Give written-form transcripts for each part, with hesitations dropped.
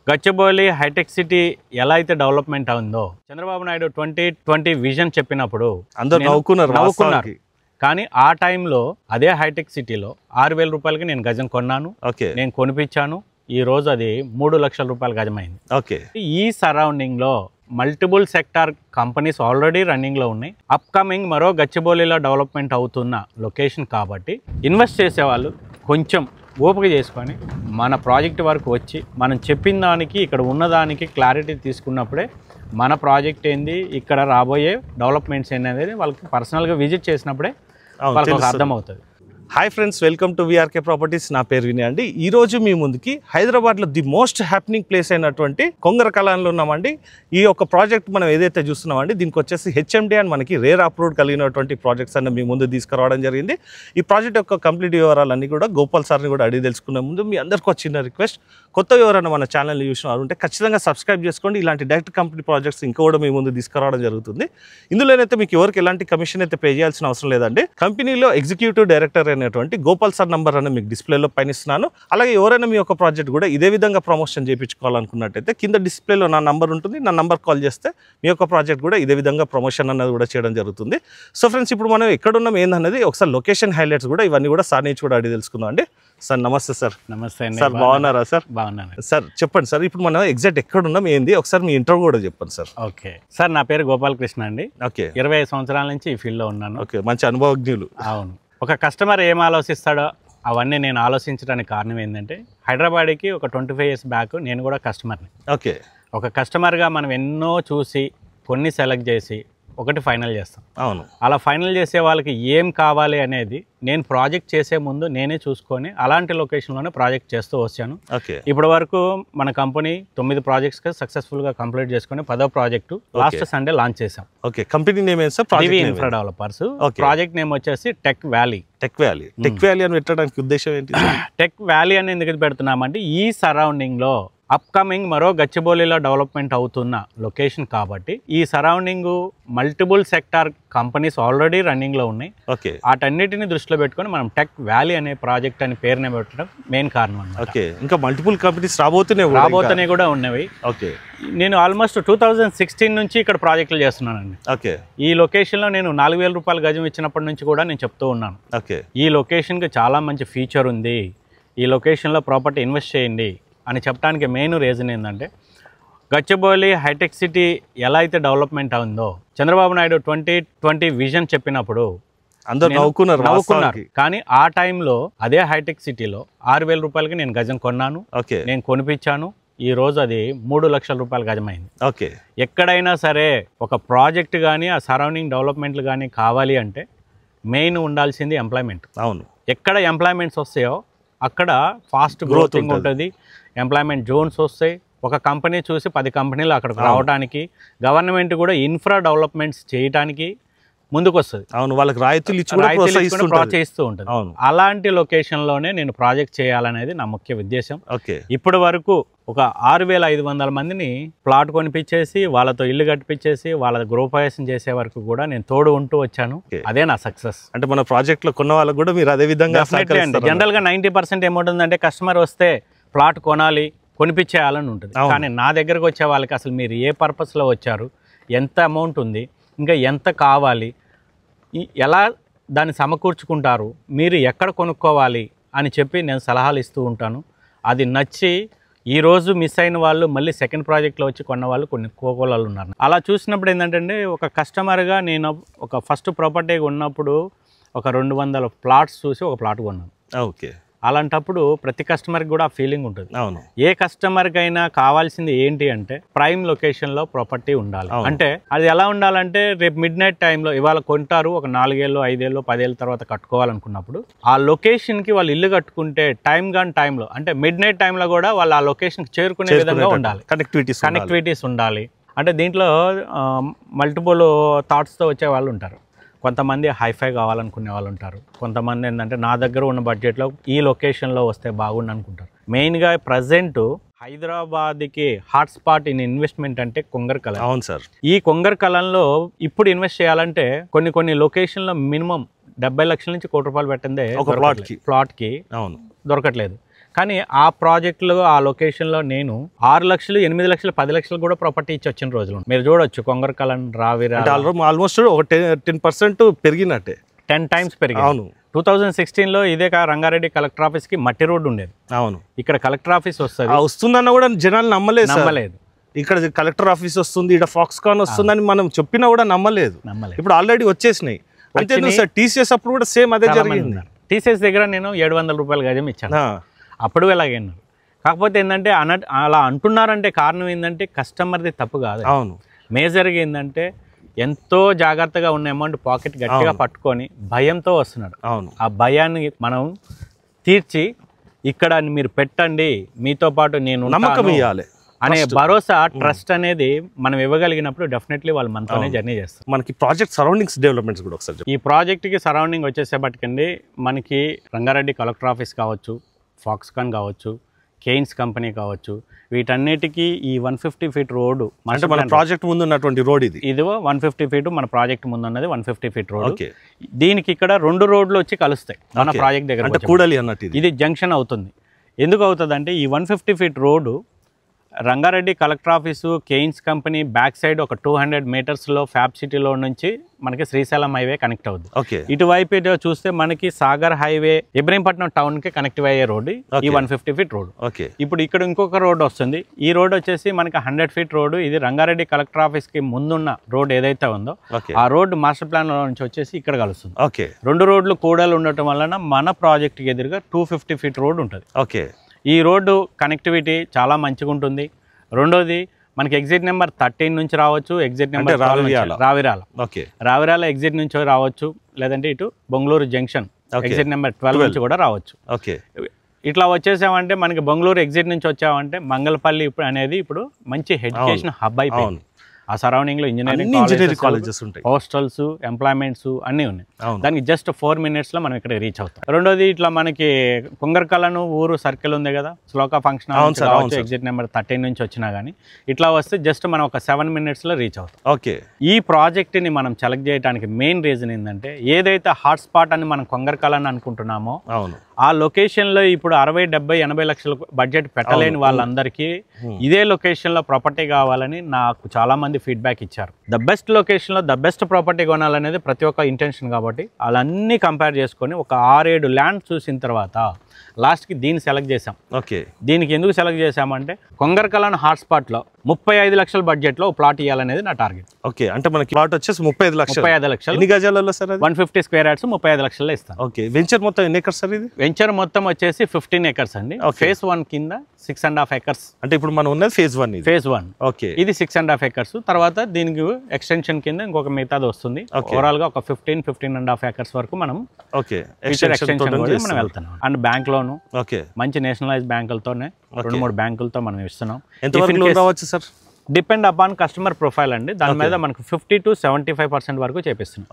Gachibowli hitech city ఎలా అయితే development అయిందో చంద్రబాబు నాయుడు 2020 విజన్ చెప్పినప్పుడు అందరూ నవ్వుకున్నారు. కానీ ఆ టైంలో అదే హైటెక్ సిటీలో 6,000 రూపాయలకి నేను గజం కొన్నాను. నేను కొనిపించాను. ఈ రోజు అది 3 లక్షల రూపాయల గజమైంది. ఈ సరౌండింగ్ లో multiple sector companies already running లో ఉన్నాయి. అప్కమింగ్ మరో గచ్చిబౌలిలో డెవలప్మెంట్ అవుతున్న లొకేషన్ కాబట్టి ఇన్వెస్ట్ చేసేవాళ్ళు కొంచెం ఓపిక చేసుకొని మన ప్రాజెక్ట్ వరకు వచ్చి మనం చెప్పిన దానికి ఇక్కడ ఉన్నదానికి క్లారిటీ తీసుకున్నప్పుడే మన ప్రాజెక్ట్ ఏంది, ఇక్కడ రాబోయే డెవలప్మెంట్స్ ఏంది అనేది వాళ్ళకి పర్సనల్గా విజిట్ చేసినప్పుడే వాళ్ళకి అర్థమవుతుంది. Hi friends, welcome to VRK properties. నా పేరు వినయ్ అండి. ఈ రోజు మీ ముందుకి హైదరాబాద్లో ది మోస్ట్ హ్యాపెనింగ్ ప్లేస్ అయినటువంటి కొంగర కలాన్లో ఉన్నామండి. ఈ యొక్క ప్రాజెక్ట్ మనం ఏదైతే చూస్తున్నామండి దీనికి వచ్చేసి హెచ్ఎండి అని మనకి రేర్ అప్రూవ్డ్ కలిగినటువంటి ప్రాజెక్ట్స్ అన్న మీ ముందు తీసుకురావడం జరిగింది. ఈ ప్రాజెక్ట్ యొక్క కంప్లీట్ వివరాలన్నీ కూడా గోపాల్ సార్ని కూడా అడిగి తెలుసుకునే ముందు మీ అందరికీ వచ్చిన రిక్వెస్ట్, కొత్త ఎవరైనా మన ఛానల్ని చూసిన ఉంటే ఖచ్చితంగా సబ్స్క్రైబ్ చేసుకోండి. ఇలాంటి డైరెక్ట్ కంపెనీ ప్రాజెక్ట్స్ ఇంకా కూడా మీ ముందు తీసుకురావడం జరుగుతుంది. ఇందులోనైతే మీకు ఎవరికి ఎలాంటి కమిషన్ అయితే పే చేయాల్సిన అవసరం లేదండి. కంపెనీలో ఎగ్జిక్యూటివ్ డైరెక్టర్ అయినటువంటి గోపాల్ సార్ నంబర్ అని మీకు డిస్ప్లేలో పైనిస్తున్నాను. అలాగే ఎవరైనా మీ యొక్క ప్రాజెక్ట్ కూడా ఇదే విధంగా ప్రమోషన్ చేయించుకోవాలనుకున్నట్టయితే కింద డిస్ప్లేలో నా నంబర్ ఉంటుంది. నా నంబర్ కాల్ చేస్తే మీ యొక్క ప్రాజెక్ట్ కూడా ఇదే విధంగా ప్రమోషన్ అన్నది కూడా చేయడం జరుగుతుంది. సో ఫ్రెండ్స్, ఇప్పుడు మనం ఎక్కడున్నాం ఏందన్నది ఒకసారి లొకేషన్ హైలైట్స్ కూడా ఇవన్నీ కూడా సార్ నుంచి కూడా అడిగి తెలుసుకుందాం అండి. సార్ నమస్తే. సార్ నమస్తే సార్, బాగున్నారా? సార్ బాగున్నాను సార్. చెప్పండి సార్, ఇప్పుడు మనం ఎగ్జాక్ట్ ఎక్కడున్నాం ఏంది ఒకసారి మీ ఇంటర్వ్యూ కూడా చెప్పండి సార్. ఓకే సార్, నా పేరు గోపాల్ కృష్ణ అండి. ఓకే, 25 సంవత్సరాల నుంచి ఈ ఫీల్డ్లో ఉన్నాను. ఓకే, మంచి అనుభవజ్ఞులు. అవును. ఒక కస్టమర్ ఏం ఆలోచిస్తాడో అవన్నీ నేను ఆలోచించడానికి కారణం ఏంటంటే హైదరాబాద్కి ఒక 25 years బ్యాక్ నేను కూడా కస్టమర్ని. ఓకే, ఒక కస్టమర్గా మనం ఎన్నో చూసి కొన్ని సెలెక్ట్ చేసి ఒకటి ఫైనల్ చేస్తాం. అవును. అలా ఫైనల్ చేసే వాళ్ళకి ఏం కావాలి అనేది నేను ప్రాజెక్ట్ చేసే ముందు నేనే చూసుకొని అలాంటి లొకేషన్లోనే ప్రాజెక్ట్ చేస్తూ వచ్చాను. ఇప్పటి వరకు మన కంపెనీ 9 ప్రాజెక్ట్స్ సక్సెస్ఫుల్గా కంప్లీట్ చేసుకుని 10వ ప్రాజెక్టు లాస్ట్ సండే లాంచ్ చేసాం. ఓకే, కంపెనీ నేమ్ ఏంటి సార్? డివి ఇన్ఫ్రా డెవలపర్స్. ప్రాజెక్ట్ నేమ్ వచ్చేసి టెక్ వ్యాలీ. టెక్ వ్యాలీ అని పెట్టడానికి ఉద్దేశం ఏంటి? టెక్ వ్యాలీ అని ఎందుకు పెడుతున్నామంటే ఈ సరౌండింగ్లో అప్కమింగ్ మరో గచ్చిబౌలిలో డెవలప్మెంట్ అవుతున్న లొకేషన్ కాబట్టి ఈ surrounding multiple sector companies already running లో ఉన్నాయి. వాటన్నిటిని దృష్టిలో పెట్టుకొని మనం టెక్ వ్యాలీ అనే ప్రాజెక్ట్ అని పేరునే పెట్టడం మెయిన్ కారణం. ఇంకా మల్టిపుల్ కంపెనీస్ రాబోతున్నాయి కూడా ఉన్నవి. నేను ఆల్మోస్ట్ 2016 నుంచి ఇక్కడ ప్రాజెక్టులు చేస్తున్నానండి. ఈ లొకేషన్ లో నేను 4,000 రూపాయల గజం ఇచ్చినప్పటి నుంచి కూడా నేను చెప్తూ ఉన్నాను, ఈ లొకేషన్ కి చాలా మంచి ఫీచర్ ఉంది, ఈ లొకేషన్ లో ప్రాపర్టీ ఇన్వెస్ట్ చేయండి అని చెప్పడానికి మెయిన్ రీజన్ ఏంటంటే గచ్చిబౌలి హైటెక్ సిటీ ఎలా అయితే డెవలప్మెంట్ అయిందో చంద్రబాబు నాయుడు 2020 విజన్ చెప్పినప్పుడు అందరూ నవ్వుకున్నారు. కానీ ఆ టైంలో అదే హైటెక్ సిటీలో 6,000 రూపాయలకి నేను గజం కొన్నాను. నేను కొనిపించాను. ఈ రోజు అది 3 లక్షల రూపాయల గజమైంది. ఎక్కడైనా సరే ఒక ప్రాజెక్ట్ కానీ ఆ సరౌండింగ్ డెవలప్మెంట్లు కానీ కావాలి అంటే మెయిన్ ఉండాల్సింది ఎంప్లాయ్మెంట్. అవును. ఎక్కడ ఎంప్లాయ్మెంట్స్ వస్తాయో అక్కడ ఫాస్ట్ గ్రోతింగ్ ఉంటుంది, ఎంప్లాయ్మెంట్ జోన్స్ వస్తాయి. ఒక కంపెనీ చూసి 10 కంపెనీలు అక్కడికి రావడానికి గవర్నమెంట్ కూడా ఇన్ఫ్రా డెవలప్మెంట్స్ చేయడానికి ముందుకు వస్తుంది. అవును, వాళ్ళకి రాయితీలు ప్రోత్సహిస్తూ ఉంటుంది. అలాంటి లొకేషన్లోనే నేను ప్రాజెక్ట్ చేయాలనేది నా ముఖ్య ఉద్దేశం. ఇప్పటి వరకు ఒక 6,500 మందిని ప్లాట్ కొనిపించేసి వాళ్ళతో ఇల్లు కట్టిపించేసి వాళ్ళ గృహప్రవేశం చేసే వరకు కూడా నేను తోడు ఉంటూ వచ్చాను. అదే నా సక్సెస్. అంటే మన ప్రాజెక్ట్ లో కొన్న వాళ్ళకు కూడా మీరు అదే విధంగా జనరల్ గా 90% ఏముంటుందంటే కస్టమర్ వస్తే ప్లాట్ కొనాలి, కొనిపించేయాలని ఉంటుంది. కానీ నా దగ్గరకు వచ్చే వాళ్ళకి అసలు మీరు ఏ పర్పస్లో వచ్చారు, ఎంత అమౌంట్ ఉంది, ఇంకా ఎంత కావాలి, ఎలా దాన్ని సమకూర్చుకుంటారు, మీరు ఎక్కడ కొనుక్కోవాలి అని చెప్పి నేను సలహాలు ఇస్తూ ఉంటాను. అది నచ్చి ఈరోజు మిస్ అయిన వాళ్ళు మళ్ళీ సెకండ్ ప్రాజెక్ట్లో వచ్చి కొన్న వాళ్ళు కొన్ని కోకోలాలు ఉన్నారు. అలా చూసినప్పుడు ఏంటంటే ఒక కస్టమర్గా నేను ఒక ఫస్ట్ ప్రాపర్టీ ఉన్నప్పుడు ఒక 200 ప్లాట్స్ చూసి ఒక ప్లాట్ కొన్నాను. ఓకే. అలాంటప్పుడు ప్రతి కస్టమర్కి కూడా ఆ ఫీలింగ్ ఉంటుంది. అవును. ఏ కస్టమర్కి అయినా కావాల్సింది ఏంటి అంటే ప్రైమ్ లొకేషన్లో ప్రాపర్టీ ఉండాలి. అంటే అది ఎలా ఉండాలంటే రేపు మిడ్ నైట్ టైంలో ఇవాళ కొంటారు, ఒక 4 ఏళ్ళు 5 ఏళ్ళు 10 ఏళ్ళ తర్వాత కట్టుకోవాలనుకున్నప్పుడు ఆ లొకేషన్కి వాళ్ళు ఇల్లు కట్టుకుంటే టైంలో అంటే మిడ్ నైట్ టైంలో కూడా వాళ్ళు ఆ లొకేషన్కి చేరుకునే విధంగా ఉండాలి. కనెక్టివిటీస్ ఉండాలి. అంటే దీంట్లో మల్టిపుల్ థాట్స్తో వచ్చే వాళ్ళు ఉంటారు. కొంతమంది హైఫై కావాలనుకునే వాళ్ళు ఉంటారు, కొంతమంది ఏంటంటే నా దగ్గర ఉన్న బడ్జెట్లో ఈ లొకేషన్లో వస్తే బాగుండు అనుకుంటారు. మెయిన్గా ప్రజెంట్ హైదరాబాద్కి హాట్స్పాట్ ఇన్ ఇన్వెస్ట్మెంట్ అంటే కొంగర కలాన్. అవును సార్. ఈ కొంగర కలాన్లో ఇప్పుడు ఇన్వెస్ట్ చేయాలంటే కొన్ని లొకేషన్లో మినిమం 70 లక్షల నుంచి ₹1 కోటి పెట్టిందే ఒక ప్లాట్కి దొరకట్లేదు. కానీ ఆ ప్రాజెక్టులో ఆ లొకేషన్లో నేను 6 లక్షలు 8 లక్షలు 10 లక్షలు కూడా ప్రాపర్టీ ఇచ్చి వచ్చిన రోజులు మీరు చూడొచ్చు. కొంగరకలన్ రావిరాల ఆల్మోస్ట్ ఒక 10% పెరిగినట్టే, 10 టైమ్స్ పెరిగింది. అవును. 2016లో ఇదే రంగారెడ్డి కలెక్టర్ ఆఫీస్కి మట్టి రోడ్డు ఉండేది. అవును, ఇక్కడ కలెక్టర్ ఆఫీస్ వస్తుంది, వస్తుందన్న కూడా జనాలు నమ్మలేదు. ఇక్కడ కలెక్టర్ ఆఫీస్ వస్తుంది, ఇక్కడ ఫాక్స్కాన్ వస్తుందని మనం చెప్పినా కూడా నమ్మలేదు. ఇప్పుడు ఆల్రెడీ వచ్చేసినాయి. అంతే సార్, టీసీఎస్ అప్పుడు కూడా సేమ్ అదే జరిగింది. టీసీఎస్ దగ్గర నేను 700 రూపాయలు గజం ఇచ్చాను, అప్పుడు ఇలాగే. కాకపోతే ఏంటంటే అలా అంటున్నారంటే కారణం ఏంటంటే కస్టమర్ది తప్పు కాదు. అవును, మేజర్గా ఏంటంటే ఎంతో జాగ్రత్తగా ఉన్న అమౌంట్ పాకెట్ గట్టిగా పట్టుకొని భయంతో వస్తున్నాడు. అవును, ఆ భయాన్ని మనం తీర్చి ఇక్కడ మీరు పెట్టండి, మీతో పాటు నేను నమ్మకం ఇవ్వాలి అనే భరోసా, ట్రస్ట్ అనేది మనం ఇవ్వగలిగినప్పుడు డెఫినెట్లీ వాళ్ళు మనతోనే జర్నీ చేస్తారు. మనకి ప్రాజెక్ట్ సరౌండింగ్స్ డెవలప్మెంట్స్ కూడా ఒకసారి ఈ ప్రాజెక్ట్కి సరౌండింగ్ వచ్చేసేపటికండి మనకి రంగారెడ్డి కలెక్టర్ ఆఫీస్ కావచ్చు, ఫాక్స్కాన్ కావచ్చు, కెయిన్స్ కంపెనీ కావచ్చు, వీటన్నిటికీ ఈ 150 ఫీట్ రోడ్డు అంటే మన ప్రాజెక్ట్ ముందు ఉన్నటువంటి రోడ్ ఇది 150 ఫీట్ మన ప్రాజెక్ట్ ముందు ఉన్నది 150 ఫీట్ రోడ్. దీనికి ఇక్కడ 2 రోడ్లు వచ్చి కలుస్తాయి మన ప్రాజెక్ట్ దగ్గర. కూడలి అన్నట్టు ఇది జంక్షన్ అవుతుంది. ఎందుకు అవుతుంది అంటే ఈ 150 feet road Rangareddy collector office, Kaynes company back side ఒక 200 మీటర్స్లో ఫ్యాబ్ సిటీలో నుంచి మనకి శ్రీశైలం హైవే కనెక్ట్ అవుతుంది. ఇటువైపు చూస్తే మనకి సాగర్ హైవే ఇబ్రహీంపట్నం టౌన్ కి కనెక్టివ్ అయ్యే రోడ్ ఈ 150 ఫీట్ రోడ్. ఇప్పుడు ఇక్కడ ఇంకొక రోడ్ వస్తుంది. ఈ రోడ్ వచ్చేసి మనకి 100 ఫీట్ రోడ్. ఇది రంగారెడ్డి కలెక్టర్ ఆఫీస్ కి ముందున్న రోడ్ ఏదైతే ఉందో ఆ రోడ్ మాస్టర్ ప్లాన్ లో నుంచి వచ్చేసి ఇక్కడ కలుస్తుంది. 2 రోడ్లు కూడలు ఉండటం వలన మన ప్రాజెక్ట్ కి ఎదురుగా 250 ఫీట్ రోడ్ ఉంటుంది. ఈ రోడ్డు కనెక్టివిటీ చాలా మంచిగా ఉంటుంది. రెండోది మనకి ఎగ్జిట్ నెంబర్ 13 నుంచి రావచ్చు, ఎగ్జిట్ నెంబర్ రావిరాల ఎగ్జిట్ నుంచి రావచ్చు, లేదంటే ఇటు బొంగళూరు జంక్షన్ ఎగ్జిట్ నెంబర్ 12 నుంచి కూడా రావచ్చు. ఇట్లా వచ్చేసామంటే మనకి బొంగళూరు ఎగ్జిట్ నుంచి వచ్చామంటే మంగళపల్లి అనేది ఇప్పుడు మంచి ఎడ్యుకేషన్ హబ్ అయిపోయింది. ఆ సరౌండింగ్ లో ఇంజనీరింగ్ కాలేజెస్ ఉంటాయి, హాస్టల్స్, ఎంప్లాయ్మెంట్స్ అన్నీ ఉన్నాయి. దానికి జస్ట్ 4 minutes లో మనం ఇక్కడ రీచ్ అవుతాం. రెండోది ఇట్లా మనకి కొంగరకలను ఊరు సర్కిల్ ఉంది కదా, శ్లోక ఫంక్షన్ ఎగ్జిట్ నెంబర్ 13 నుంచి వచ్చినా కానీ ఇట్లా వస్తే జస్ట్ మనం ఒక 7 minutes లో రీచ్ అవుతాం. ఈ ప్రాజెక్ట్ ని మనం సెలెక్ట్ చేయడానికి మెయిన్ రీజన్ ఏంటంటే ఏదైతే హాట్ స్పాట్ అని మనం కొంగరకలను అనుకుంటున్నామో ఆ లొకేషన్ లో ఇప్పుడు 60, 70, 80 లక్షల బడ్జెట్ పెట్టలేని వాళ్ళందరికీ ఇదే లొకేషన్ లో ప్రాపర్టీ కావాలని నాకు చాలా మంది ఫీడ్బ్యాక్ ఇచ్చారు. ద బెస్ట్ లొకేషన్ లో ద బెస్ట్ ప్రాపర్టీ కొనాలనేది ప్రతి ఒక్క ఇంటెన్షన్ కాబట్టి అలాన్ని కంపేర్ చేసుకొని ఒక 6-7 ల్యాండ్ చూసిన తర్వాత లాస్ట్ కి దీన్ని సెలెక్ట్ చేసాం. దీనికి ఎందుకు సెలెక్ట్ చేసామంటే కొంగరకలాన్ హాట్ స్పాట్ లో 35 లక్షల బడ్జెట్ లో ప్లాట్ ఇవ్వాలనేది నా టార్గెట్. అంటే మనకి ప్లాట్ వచ్చేసి 35 లక్షలు. ఎన్ని గజాలలో సార్? 150 స్క్వేర్ యార్డ్స్ 35 లక్షల్లో ఇస్తాను. వెంచర్ మొత్తం ఎన్ని ఎకర్స్ సార్? ఇది వెంచర్ మొత్తం వచ్చేసి 15 acres అండి. ఫేజ్ 1 కింద 6.5 acres. అంటే ఇప్పుడు మనం ఉన్నది ఫేజ్ 1. ఇది 6.5 acres. తర్వాత దీనికి ఎక్స్టెన్షన్ కింద ఇంకొక మిగతాది వస్తుంది. ఓవరాల్ గా ఒక 15.5 acres వరకు మనం ఎక్స్టెన్షన్ మనం వెళ్తున్నాం. అండ్ బ్యాంక్ లోను మంచి నేషనలైజ్ బ్యాంకులతోనే 2-3 బ్యాంకులతో మనం ఇస్తున్నాం. డిపెండ్ అపాన్ కస్టమర్ ప్రొఫైల్ అండి. దాని మీద మనకు 50 to 75% వరకు చేపిస్తున్నాం.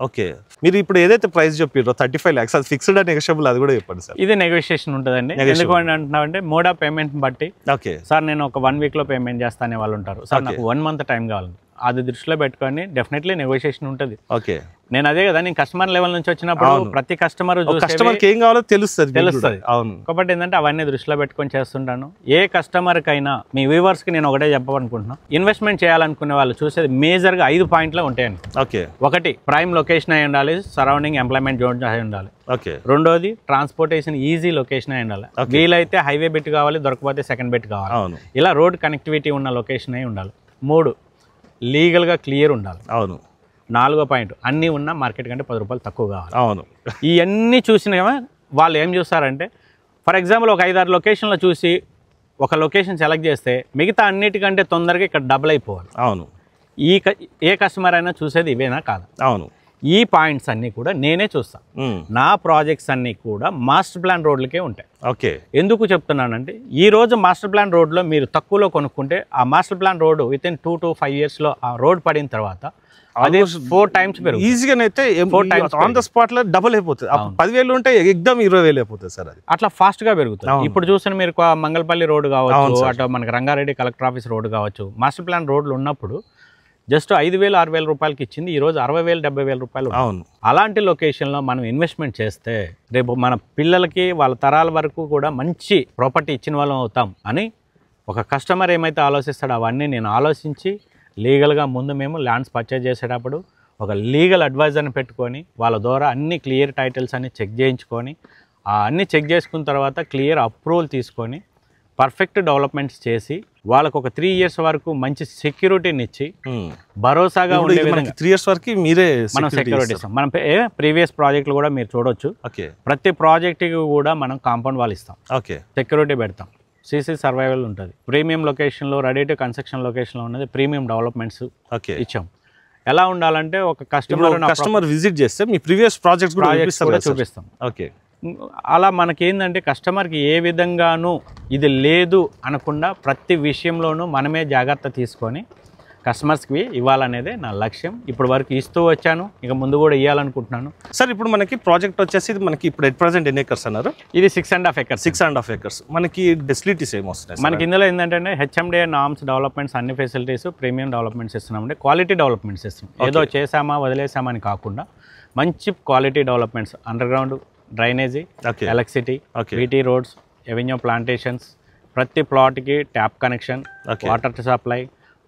మీరు ఇప్పుడు ఏదైతే ప్రైస్ చెప్పారో 35 lakhs అది ఫిక్స్డ్ అండ్ నెగోషియబుల్, అది కూడా చెప్పండి సార్. ఇది నెగోషియేషన్ ఉంటుందండి. ఎందుకు అంటున్నామంటే మోడ్ ఆఫ్ పేమెంట్ బట్టి సార్ నేను ఒక 1 week లో పేమెంట్ చేస్తానే వాళ్ళు ఉంటారు. సార్ నాకు 1 month టైం కావాలి. అది దృష్టిలో పెట్టుకొని డెఫినెట్లీ నెగోషియేషన్ ఉంటుంది. నేను అదే కదా, నేను కస్టమర్ లెవెల్ నుంచి వచ్చినప్పుడు ప్రతి కస్టమర్ ఏం కావాలో తెలుస్తుంది. అవును, కాబట్టి ఏంటంటే అవన్నీ దృష్టిలో పెట్టుకొని చేస్తుంటాను. ఏ కస్టమర్ కైనా మీ వ్యూవర్స్ కి నేను ఒకటే చెప్పాలనుకుంటున్నాను, ఇన్వెస్ట్మెంట్ చేయాలనుకునే వాళ్ళు చూసేది మేజర్ గా 5 పాయింట్లు ఉంటాయండి. ఒకటి ప్రైమ్ లొకేషన్ అయి ఉండాలి, సరౌండింగ్ ఎంప్లాయ్మెంట్ జోన్ అయి ఉండాలి. రెండోది ట్రాన్స్పోర్టేషన్ ఈజీ లొకేషన్ అయి ఉండాలి. వీలైతే హైవే బెట్ కావాలి, దొరకపోతే సెకండ్ బెట్ కావాలి. ఇలా రోడ్ కనెక్టివిటీ ఉన్న లొకేషన్ అయి ఉండాలి. 3 లీగల్ గా క్లియర్ ఉండాలి. అవును. 4వ పాయింట్ అన్నీ ఉన్న మార్కెట్ కంటే 10 రూపాయలు తక్కువ కావాలి. అవును. ఇవన్నీ చూసిన వాళ్ళు ఏం చూస్తారంటే ఫర్ ఎగ్జాంపుల్ ఒక 5-6 లొకేషన్లో చూసి ఒక లొకేషన్ సెలెక్ట్ చేస్తే మిగతా అన్నిటికంటే తొందరగా ఇక్కడ డబుల్ అయిపోవాలి. అవును. ఏ కస్టమర్ అయినా చూసేది ఇవేనా కాదు. అవును. ఈ పాయింట్స్ అన్ని కూడా నేనే చూస్తాను. నా ప్రాజెక్ట్స్ అన్ని కూడా మాస్టర్ ప్లాన్ రోడ్లకే ఉంటాయి. ఎందుకు చెప్తున్నానంటే ఈ రోజు మాస్టర్ ప్లాన్ రోడ్లో మీరు తక్కువలో కొనుక్కుంటే ఆ master plan road within 2 to 5 years లో ఆ రోడ్ పడిన తర్వాత అదే 4 times పెరుగుతుంది. ఈజీగానైతే 4 times ఆన్ ద స్పాట్ లో డబుల్ అయిపోతుంది. 10,000 ఉంటే ఎగ్దమ్ 20,000 అయిపోతుంది సార్. అది అట్లా ఫాస్ట్ గా పెరుగుతుంది. ఇప్పుడు చూసిన మీరు మంగళపల్లి రోడ్ కావచ్చు, అటు మనకి రంగారెడ్డి కలెక్టర్ ఆఫీస్ రోడ్ కావచ్చు, మాస్టర్ ప్లాన్ రోడ్లు ఉన్నప్పుడు జస్ట్ 5,000 6,000 రూపాయలకి ఇచ్చింది ఈరోజు 60,000 70,000 రూపాయలు. అవును. అలాంటి లొకేషన్లో మనం ఇన్వెస్ట్మెంట్ చేస్తే రేపు మన పిల్లలకి వాళ్ళ తరాల వరకు కూడా మంచి ప్రాపర్టీ ఇచ్చిన వాళ్ళం అవుతాం అని ఒక కస్టమర్ ఏమైతే ఆలోచిస్తాడో అవన్నీ నేను ఆలోచించి లీగల్గా ముందు మేము ల్యాండ్స్ పర్చేజ్ చేసేటప్పుడు ఒక లీగల్ అడ్వైజర్ని పెట్టుకొని వాళ్ళ ద్వారా అన్ని క్లియర్ టైటిల్స్ అన్ని చెక్ చేయించుకొని అన్నీ చెక్ చేసుకున్న తర్వాత క్లియర్ అప్రూవల్ తీసుకొని పర్ఫెక్ట్ డెవలప్మెంట్స్ చేసి వాళ్ళకు ఒక 3 years వరకు మంచి సెక్యూరిటీని ఇచ్చి భరోసాగా ఉండే విధంగా 3 years వరకు మీరే మనం సెక్యూరిటీ ఇస్తాం. మనం ప్రీవియస్ ప్రాజెక్టులు కూడా మీరు చూడొచ్చు. ప్రతి ప్రాజెక్టుకి కూడా మనం కాంపౌండ్ వాల్ ఇస్తాం, సెక్యూరిటీ పెడతాం, సీసీ సర్వైవల్ ఉంటుంది. ప్రీమియం లొకేషన్లో రెడీ టు కన్స్ట్రక్షన్ లొకేషన్లో ఉన్నది ప్రీమియం డెవలప్మెంట్స్ ఇచ్చాం. ఎలా ఉండాలంటే ఒక కస్టమర్ విజిట్ చేస్తే మీ ప్రీవియస్ ప్రాజెక్ట్స్ కూడా చూపిస్తాం. అలా మనకి ఏంటంటే కస్టమర్కి ఏ విధంగానూ ఇది లేదు అనకుండా ప్రతి విషయంలోనూ మనమే జాగ్రత్త తీసుకొని కస్టమర్స్కి ఇవ్వాలనేదే నా లక్ష్యం. ఇప్పుడు వరకు ఇస్తూ వచ్చాను, ఇక ముందు కూడా ఇవ్వాలనుకుంటున్నాను. సార్ ఇప్పుడు మనకి ప్రాజెక్ట్ వచ్చేసి మనకి ఇప్పుడు ఎట్ ప్రజెంట్ ఎన్ని ఎకర్స్ అన్నారు? ఇది 6.5 acres. 6.5 acres. మనకి ఫెసిలిటీస్ ఏమొస్తున్నాయి? మనకి ఇందులో ఏంటంటే హెచ్ఎండిఏ నామ్స్ డెవలప్మెంట్స్ అన్ని ఫెసిలిటీస్ ప్రీమియం డెవలప్మెంట్స్ ఇస్తున్నామంటే క్వాలిటీ డెవలప్మెంట్స్ ఇస్తున్నాం. ఏదో చేసామా వదిలేసామా అని కాకుండా మంచి quality developments, underground drainage, electricity, BT roads, avenue plantations, ప్రతి ప్లాట్కి tap connection, water supply,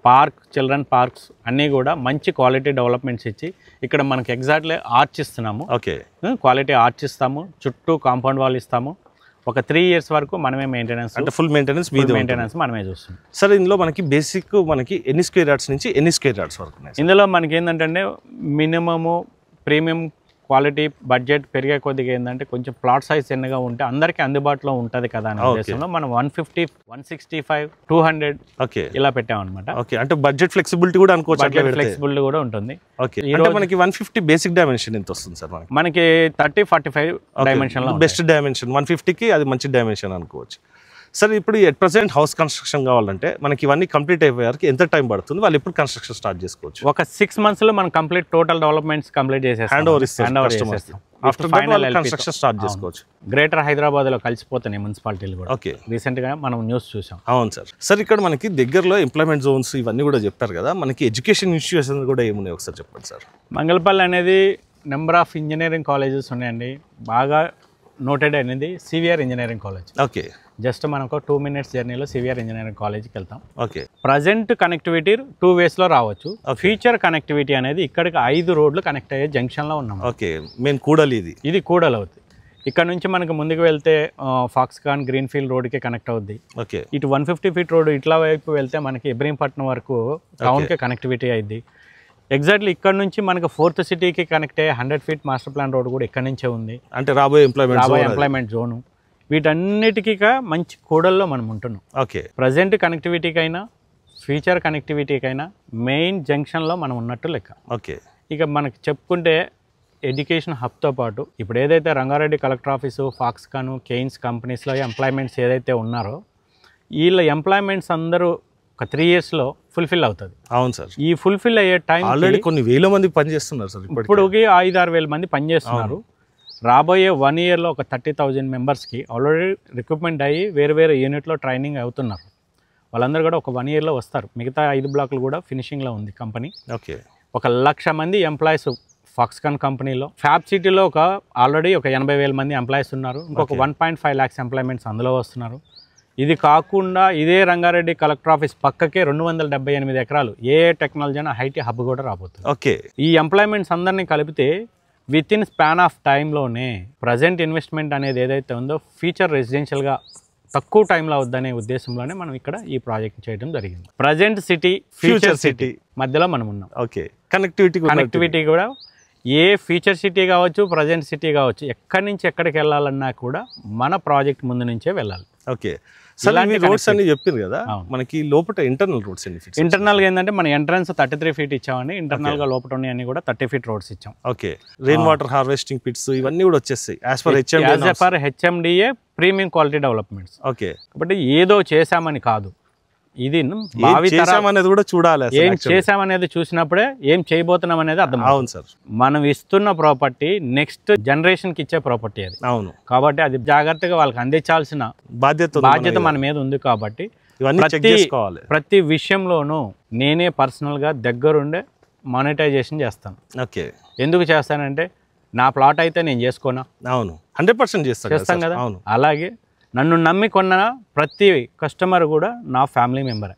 park, children parks అన్నీ కూడా మంచి క్వాలిటీ డెవలప్మెంట్స్ ఇచ్చి ఇక్కడ మనకి ఎగ్జాక్ట్లీ ఆర్చ్ ఇస్తున్నాము. క్వాలిటీ ఆర్చ్ ఇస్తాము, చుట్టూ కాంపౌండ్ వాల్ ఇస్తాము. ఒక 3 years వరకు మనమే మెయింటెనెన్స్, అంటే ఫుల్ మెయింటెనెన్స్ మనమే చూస్తాం. సార్ ఇందులో మనకి బేసిక్ మనకి ఎన్ని స్క్వేర్ యార్డ్స్ నుంచి ఎన్ని స్క్వేర్ యార్డ్స్ వరకు? ఇందులో మనకి ఏంటంటే మినిమము ప్రీమియం క్వాలిటీ బడ్జెట్ పెరిగే కొద్దిగా ఏంటంటే కొంచెం ప్లాట్ సైజ్ చిన్నగా ఉంటే అందరికీ అందుబాటులో ఉంటుంది కదా అనే ఉద్దేశంలో మనం 150, 165, 200 ఇలా పెట్టామన్నమాట. అంటే బడ్జెట్ ఫ్లెక్సిబిలిటీ కూడా అనుకోవచ్చు. ఫ్లెక్సిబిలిటీ కూడా ఉంటుంది. మనకి 150 బేసిక్ డైమెన్షన్ ఎంత వస్తుంది సార్? మనకి 30-45 డైమెన్షన్ లో బెస్ట్ డైమెన్షన్. 150కి అది మంచి డైమెన్షన్ అనుకోవచ్చు. సార్ ఇప్పుడు ఎట్ ప్రజెంట్ హౌస్ కన్స్ట్రక్షన్ కావాలంటే మనకి ఇవన్నీ కంప్లీట్ అయిపోయారికి ఎంత టైం పడుతుంది? వాళ్ళు ఎప్పుడు కన్స్ట్రక్షన్ స్టార్ట్ చేసుకోవచ్చు? ఒక 6 months లో మనం కంప్లీట్ టోటల్ డెవలప్మెంట్స్ కంప్లీట్ చేసేస్తాం, హ్యాండ్ ఓవర్ చేస్తాం. ఆఫ్టర్ ఫైనల్ కన్స్ట్రక్షన్ స్టార్ట్ చేసుకోవచ్చు. గ్రేటర్ హైదరాబాద్ లో కలిసిపోతున్నాయి మున్సిపాలిటీలు కూడా. రీసెంట్ గా మనం న్యూస్ చూసాం. అవును సార్. సార్ ఇక్కడ మనకి దగ్గరలో ఎంప్లాయ్మెంట్ జోన్స్ ఇవన్నీ కూడా చెప్పారు కదా, మనకి ఎడ్యుకేషన్ ఇన్స్టిట్యూషన్స్ కూడా ఏమున్నాయి ఒకసారి చెప్పండి సార్. మంగళపల్లి అనేది నెంబర్ ఆఫ్ ఇంజనీరింగ్ కాలేజెస్ ఉన్నాయండి. బాగా నోటెడ్ అనేది సివిఆర్ ఇంజనీరింగ్ కాలేజ్. జస్ట్ మనం ఒక 2 minutes జర్నీలో సివిఆర్ ఇంజనీరింగ్ కాలేజ్కి వెళ్తాం. ప్రజెంట్ కనెక్టివిటీ 2 ways లో రావచ్చు. ఫ్యూచర్ కనెక్టివిటీ అనేది ఇక్కడికి 5 roads కనెక్ట్ అయ్యే జంక్షన్ లో ఉన్నాం. ఇది కూడలి అవుతుంది. ఇక్కడ నుంచి మనకి ముందుకు వెళ్తే ఫాక్స్కాన్ గ్రీన్ఫీల్డ్ రోడ్కి కనెక్ట్ అవుద్ది. ఇటు 150 feet రోడ్ ఇట్లా వైపు వెళ్తే మనకి ఇబ్రహీంపట్నం వరకు టౌన్కి కనెక్టివిటీ అయింది. ఎగ్జాక్ట్లీ ఇక్కడ నుంచి మనకి 4th సిటీకి కనెక్ట్ అయ్యే 100 feet మాస్టర్ ప్లాన్ రోడ్ కూడా ఇక్కడ నుంచే ఉంది. అంటే రాబోయే ఎంప్లాయ్మెంట్ జోను. వీటన్నిటికీ మంచి కూడల్లో మనం ఉంటున్నాం. ప్రజెంట్ కనెక్టివిటీకైనా ఫ్యూచర్ కనెక్టివిటీకైనా మెయిన్ జంక్షన్లో మనం ఉన్నట్టు లెక్క. ఇక మనకి చెప్పుకుంటే ఎడ్యుకేషన్ హబ్తో పాటు ఇప్పుడు ఏదైతే Rangareddy collector office, Foxconn, Kaynes కంపెనీస్లో ఎంప్లాయ్మెంట్స్ ఏదైతే ఉన్నారో వీళ్ళ ఎంప్లాయ్మెంట్స్ అందరూ ఒక 3 years లో ఫుల్ఫిల్ అవుతుంది. అవును సార్. ఈ ఫుల్ఫిల్ అయ్యే టైం ఆల్రెడీ కొన్ని వేల మంది పనిచేస్తున్నారు సార్. ఇప్పటికి 5-6 వేల మంది పనిచేస్తున్నారు. రాబోయే 1 year లో ఒక 30,000 members ఆల్రెడీ రిక్రూట్మెంట్ అయ్యి వేరు వేరే యూనిట్లో ట్రైనింగ్ అవుతున్నారు. వాళ్ళందరూ కూడా ఒక 1 year లో వస్తారు. మిగతా 5 blocks కూడా ఫినిషింగ్లో ఉంది కంపెనీ. 1,00,000 మంది ఎంప్లాయీస్ ఫాక్స్కాన్ కంపెనీలో. ఫ్యాబ్ సిటీలో ఆల్రెడీ ఒక 80,000 మంది ఎంప్లాయీస్ ఉన్నారు. ఇంకొక 1.5 lakhs ఎంప్లాయ్మెంట్స్ అందులో వస్తున్నారు. ఇది కాకుండా ఇదే రంగారెడ్డి కలెక్టర్ ఆఫీస్ పక్కకే 278 ఎకరాలు ఏ టెక్నాలజీ అయినా ఐటీ హబ్ కూడా రాబోతుంది. ఈ ఎంప్లాయ్మెంట్స్ అందరినీ కలిపితే విత్ ఇన్ స్పాన్ ఆఫ్ టైంలోనే ప్రజెంట్ ఇన్వెస్ట్మెంట్ అనేది ఏదైతే ఉందో ఫ్యూచర్ రెసిడెన్షియల్గా తక్కువ టైంలో అవుద్దనే ఉద్దేశంలోనే మనం ఇక్కడ ఈ ప్రాజెక్ట్ చేయడం జరిగింది. ప్రజెంట్ సిటీ, ఫ్యూచర్ సిటీ మధ్యలో మనం ఉన్నాం. కనెక్టివిటీ కూడా ఏ ఫ్యూచర్ సిటీ కావచ్చు, ప్రజెంట్ సిటీ కావచ్చు, ఎక్కడి నుంచి ఎక్కడికి వెళ్ళాలన్నా కూడా మన ప్రాజెక్ట్ ముందు నుంచే వెళ్ళాలి. రోడ్స్ అన్ని చెప్పారు కదా, మనకి లోపల ఇంటర్నల్ రోడ్స్ ఇంటర్నల్ గా ఏంటంటే మన ఎంట్రన్స్ 33 feet ఇచ్చామని, ఇంటర్నల్ గా లోపల ఉన్నాయని కూడా 30 feet రోడ్స్ ఇచ్చాం. రెయిన్ వాటర్ హార్వెస్టింగ్ పిట్స్ ఇవన్నీ కూడా వచ్చేస్తాయి as per HMDA premium quality developments. కాబట్టి ఏదో చేశామని కాదు, ఇది అనేది కూడా చూడాలి. ఏం చేసామనేది చూసినప్పుడే ఏం చేయబోతున్నాం అనేది అర్థం. అవును సార్. మనం ఇస్తున్న ప్రాపర్టీ నెక్స్ట్ జనరేషన్ కి ఇచ్చే ప్రాపర్టీ అది. అవును. కాబట్టి అది జాగ్రత్తగా వాళ్ళకి అందించాల్సిన బాధ్యత మన మీద ఉంది. కాబట్టి ఇవన్నీ చెక్ చేసుకోవాలి. ప్రతి విషయంలోనూ నేనే పర్సనల్గా దగ్గరుండే మానిటైజేషన్ చేస్తాను. ఓకే, ఎందుకు చేస్తానంటే నా ప్లాట్ అయితే నేను చేసుకోనా? అవును, 100% చేస్తాం కదా. అవును, అలాగే నన్ను నమ్మి కొన్న ప్రతి కస్టమర్ కూడా నా ఫ్యామిలీ మెంబరే.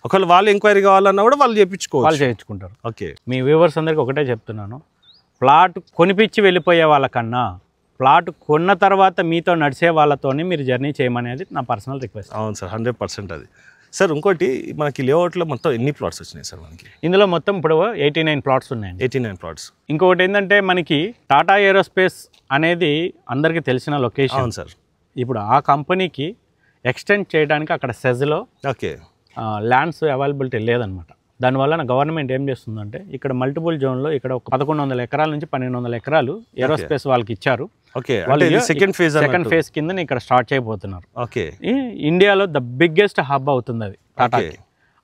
ఒకవేళ వాళ్ళు ఎంక్వైరీ కావాలన్నా కూడా వాళ్ళు వాళ్ళు చేయించుకుంటారు. ఓకే, మీ వ్యూవర్స్ అందరికీ ఒకటే చెప్తున్నాను, ప్లాట్ కొనిపించి వెళ్ళిపోయే వాళ్ళకన్నా ప్లాట్ కొన్న తర్వాత మీతో నడిచే వాళ్ళతోనే మీరు జర్నీ చేయమనేది నా పర్సనల్ రిక్వెస్ట్. అవును సార్, 100% అది. సార్ ఇంకోటి, మనకి లేఅవుట్లో మొత్తం ఎన్ని ప్లాట్స్ వచ్చినాయి సార్ మనకి? ఇందులో మొత్తం ఇప్పుడు 89 ప్లాట్స్ ఉన్నాయండి. 89 ప్లాట్స్. ఇంకొకటి ఏంటంటే మనకి టాటా ఏరోస్పేస్ అనేది అందరికీ తెలిసిన లొకేషన్. అవును సార్. ఇప్పుడు ఆ కంపెనీకి ఎక్స్టెండ్ చేయడానికి అక్కడ సెజ్లో ఓకే ల్యాండ్స్ అవైలబిలిటీ లేదనమాట. దానివల్ల గవర్నమెంట్ ఏం చేస్తుందంటే ఇక్కడ మల్టిపుల్ జోన్లో ఇక్కడ ఒక 1100 ఎకరాల నుంచి 1200 ఎకరాలు ఏరోస్పేస్ వాళ్ళకి ఇచ్చారు. ఓకే, వాళ్ళు సెకండ్ ఫేజ్ కింద ఇక్కడ స్టార్ట్ చేయబోతున్నారు. ఓకే, ఇండియాలో ద బిగ్గెస్ట్ హబ్ అవుతుంది అది టాటాకి.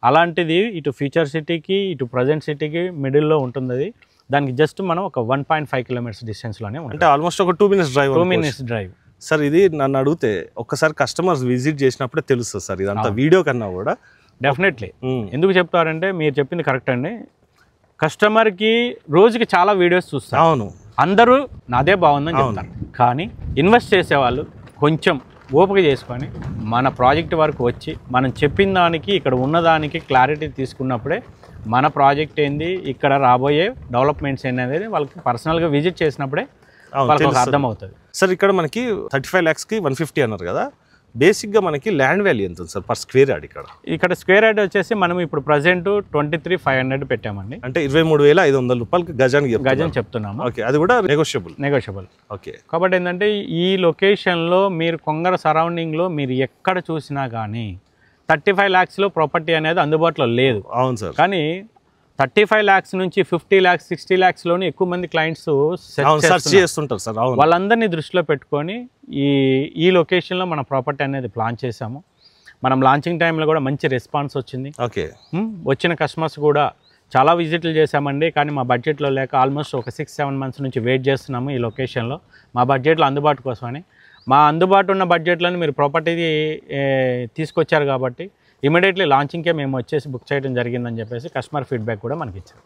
అలాంటిది ఇటు ఫ్యూచర్ సిటీకి ఇటు ప్రజెంట్ సిటీకి మిడిల్లో ఉంటుంది. అది దానికి జస్ట్ మనం ఒక 1.5 కిలోమీటర్స్ డిస్టెన్స్లోనే ఉంటుంది. అంటే ఆల్మోస్ట్ ఒక 2 minutes drive. 2 minutes drive. Sir ఇది నన్ను అడిగితే ఒక్కసారి కస్టమర్స్ విజిట్ చేసినప్పుడే తెలుస్తుంది సార్, ఇదంతా వీడియో కన్నా కూడా. డెఫినెట్లీ. ఎందుకు చెప్తారంటే మీరు చెప్పింది కరెక్ట్ అండి. కస్టమర్కి రోజుకి చాలా వీడియోస్ చూస్తారు. అవును, అందరూ నాదే బాగుందని చెప్తారు. కానీ ఇన్వెస్ట్ చేసేవాళ్ళు కొంచెం ఓపిక చేసుకొని మన ప్రాజెక్ట్ వరకు వచ్చి మనం చెప్పిన దానికి ఇక్కడ ఉన్నదానికి క్లారిటీ తీసుకున్నప్పుడే మన ప్రాజెక్ట్ ఏంది, ఇక్కడ రాబోయే డెవలప్మెంట్స్ ఏంటి అనేది వాళ్ళకి పర్సనల్గా విజిట్ చేసినప్పుడే వాళ్ళకి అర్థమవుతుంది. సార్ ఇక్కడ మనకి 35 lakhsకి 150 అన్నారు కదా, బేసిక్గా మనకి ల్యాండ్ వాల్యూ ఎంత ఉంది సార్ పర్ స్క్వేర్ యార్డ్? ఇక్కడ స్క్వేర్ యార్డ్ వచ్చేసి మనం ఇప్పుడు ప్రజెంట్ 23,500 పెట్టామండి. అంటే 23,500 రూపాయలకి గజం చెప్తున్నాము. ఓకే, అది కూడా నెగోషియబుల్. ఓకే, కాబట్టి ఏంటంటే ఈ లొకేషన్లో మీరు కొంగర సరౌండింగ్లో మీరు ఎక్కడ చూసినా కానీ 35 lakhsలో ప్రాపర్టీ అనేది అందుబాటులో లేదు. అవును సార్. కానీ 35 lakhs నుంచి 50 lakhs 60 lakhsలోనే ఎక్కువ మంది క్లయింట్స్ సెర్చ్ చేస్తుంటారు సార్. వాళ్ళందరినీ దృష్టిలో పెట్టుకొని ఈ లొకేషన్లో మన ప్రాపర్టీ అనేది ప్లాన్ చేసాము. మనం లాంచింగ్ టైంలో కూడా మంచి రెస్పాన్స్ వచ్చింది. ఓకే, వచ్చిన కస్టమర్స్ కూడా చాలా విజిట్లు చేశామండి. కానీ మా బడ్జెట్లో లేక ఆల్మోస్ట్ ఒక 6-7 months నుంచి వెయిట్ చేస్తున్నాము ఈ లొకేషన్లో మా బడ్జెట్లో అందుబాటు కోసమని. మా అందుబాటు ఉన్న బడ్జెట్లను మీరు ప్రాపర్టీ తీసుకొచ్చారు కాబట్టి ఇమీడియట్లీ లాంచింగ్కే మేము వచ్చేసి బుక్ చేయడం జరిగిందని చెప్పేసి కస్టమర్ ఫీడ్బ్యాక్ కూడా మనకి ఇచ్చారు.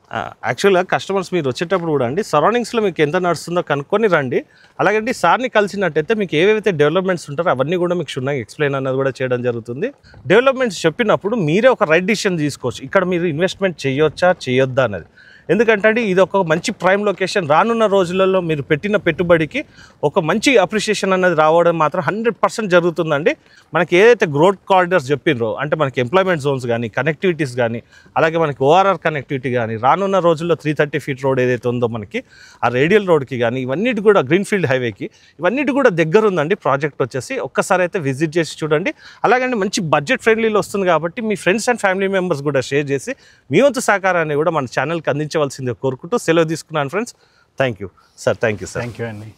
యాక్చువల్గా కస్టమర్స్ మీరు వచ్చేటప్పుడు కూడా అండి సరౌండింగ్స్లో మీకు ఎంత నడుస్తుందో కనుక్కొని రండి. అలాగే సార్ని కలిసినట్టయితే మీకు ఏవైతే డెవలప్మెంట్స్ ఉంటారో అవన్నీ కూడా మీకు క్షుణ్ణంగా ఎక్స్ప్లెయిన్ అన్నది కూడా చేయడం జరుగుతుంది. డెవలప్మెంట్స్ చెప్పినప్పుడు మీరే ఒక రైట్ డిసిషన్ తీసుకోవచ్చు, ఇక్కడ మీరు ఇన్వెస్ట్మెంట్ చేయొచ్చా చేయొద్దా అన్నది. ఎందుకంటే ఇది ఒక మంచి ప్రైమ్ లొకేషన్. రానున్న రోజులలో మీరు పెట్టిన పెట్టుబడికి ఒక మంచి అప్రిషియేషన్ అనేది రావడం మాత్రం 100% జరుగుతుందండి. మనకి ఏదైతే గ్రోత్ కారిడార్స్ చెప్పినరో అంటే మనకి ఎంప్లాయ్మెంట్ జోన్స్ కానీ కనెక్టివిటీస్ కానీ అలాగే మనకి ఓఆర్ఆర్ కనెక్టివిటీ కానీ రానున్న రోజుల్లో 330 feet రోడ్ ఏదైతే ఉందో మనకి ఆ రేడియల్ రోడ్కి కానీ ఇవన్నిటి కూడా గ్రీన్ఫీల్డ్ హైవేకి ఇవన్నిటి కూడా దగ్గర ఉందండి ప్రాజెక్ట్ వచ్చేసి. ఒక్కసారి అయితే విజిట్ చేసి చూడండి. అలాగే మంచి బడ్జెట్ ఫ్రెండ్లీలో వస్తుంది కాబట్టి మీ ఫ్రెండ్స్ అండ్ ఫ్యామిలీ మెంబర్స్ కూడా షేర్ చేసి మీ వంతు సహకారాన్ని కూడా మన ఛానల్కి అందించవలసిందే కోరుకుంటూ సెలవు తీసుకున్నాను friends. Thank you sir. Thank you sir. Thank you అండి.